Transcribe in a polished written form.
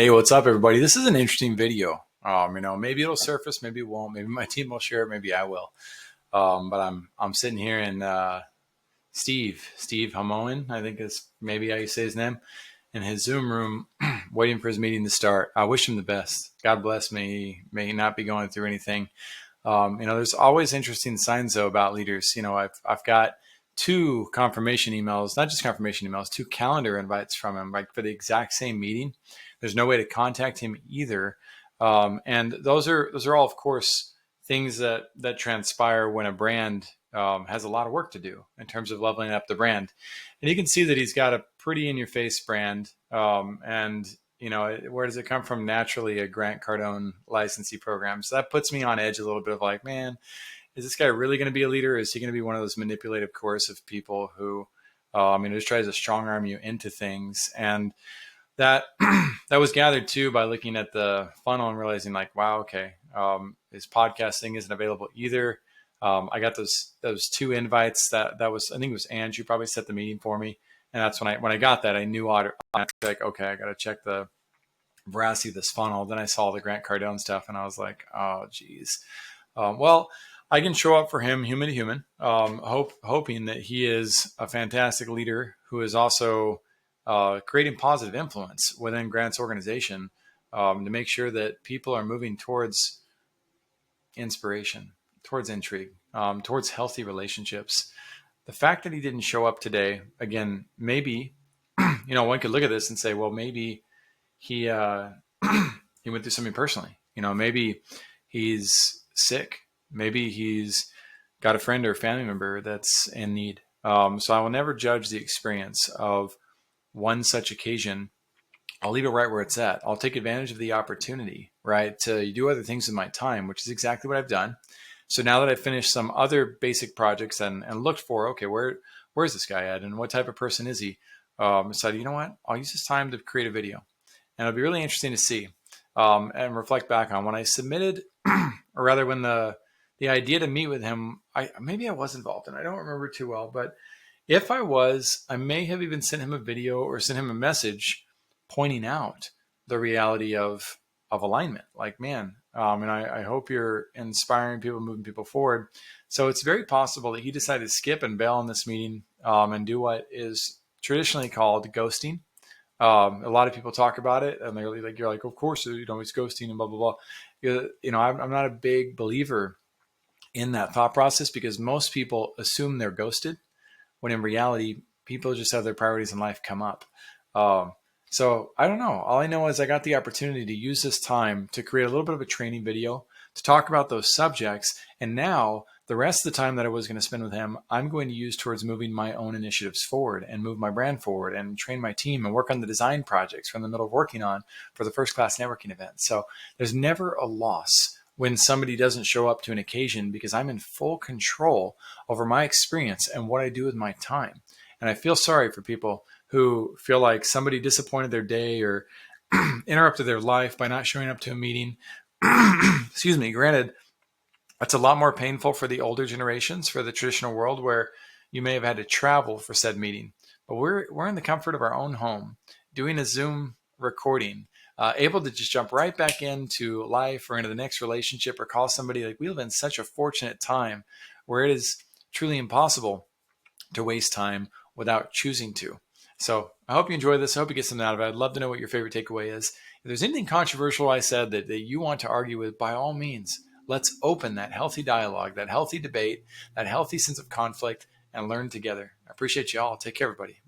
Hey, what's up, everybody? This is an interesting video. Maybe it'll surface, maybe it won't. Maybe my team will share it, maybe I will. But I'm sitting here and Steve Hamoin, I think is maybe how you say his name, in his Zoom room, waiting for his meeting to start. I wish him the best. God bless me. May he not be going through anything. There's always interesting signs though about leaders. I've got two confirmation emails, not just confirmation emails, two calendar invites from him, like for the exact same meeting. There's no way to contact him either, and those are all, of course, things that transpire when a brand has a lot of work to do in terms of leveling up the brand. And you can see that he's got a pretty in-your-face brand, and where does it come from? Naturally, a Grant Cardone licensee program. So that puts me on edge a little bit of like, man, is this guy really going to be a leader? Or is he going to be one of those manipulative, coercive people who, just tries to strong arm you into things? And that that was gathered too by looking at the funnel and realizing like, wow, okay, his podcasting isn't available either. I got those two invites. That was, I think it was Andrew probably set the meeting for me, and that's when I got that, I knew like, okay, I got to check the veracity of this funnel. Then I saw the Grant Cardone stuff, and I was like, oh, geez. Well, I can show up for him, human to human, hoping that he is a fantastic leader who is also creating positive influence within Grant's organization, to make sure that people are moving towards inspiration, towards intrigue, towards healthy relationships. The fact that he didn't show up today, again, maybe, one could look at this and say, well, maybe he he went through something personally. Maybe he's sick. Maybe he's got a friend or a family member that's in need. So I will never judge the experience of one such occasion. I'll leave it right where it's at. I'll take advantage of the opportunity, right, to do other things with my time, which is exactly what I've done. So now that I've finished some other basic projects and looked for, okay, where's this guy at and what type of person is he? Decided, you know what, I'll use this time to create a video. And it'll be really interesting to see and reflect back on when I submitted, or rather when the idea to meet with him, maybe I was involved in. I don't remember too well, but if I was, I may have even sent him a video or sent him a message pointing out the reality of alignment. Like, man, and I hope you're inspiring people, moving people forward. So it's very possible that he decided to skip and bail on this meeting, and do what is traditionally called ghosting. A lot of people talk about it, and they're like, "You're like, of course, it's ghosting and blah blah blah." I'm not a big believer in that thought process because most people assume they're ghosted when in reality, people just have their priorities in life come up. So I don't know. All I know is I got the opportunity to use this time to create a little bit of a training video to talk about those subjects. And now the rest of the time that I was going to spend with him, I'm going to use towards moving my own initiatives forward and move my brand forward and train my team and work on the design projects we're in the middle of working on for the First Class Networking event. So there's never a loss when somebody doesn't show up to an occasion because I'm in full control over my experience and what I do with my time. And I feel sorry for people who feel like somebody disappointed their day or interrupted their life by not showing up to a meeting. Excuse me. Granted, that's a lot more painful for the older generations, for the traditional world where you may have had to travel for said meeting. But we're in the comfort of our own home doing a Zoom recording, able to just jump right back into life or into the next relationship or call somebody. Like, we live in such a fortunate time where it is truly impossible to waste time without choosing to. So I hope you enjoy this. I hope you get something out of it. I'd love to know what your favorite takeaway is. If there's anything controversial I said that you want to argue with, by all means, let's open that healthy dialogue, that healthy debate, that healthy sense of conflict, and learn together. I appreciate you all. Take care, everybody.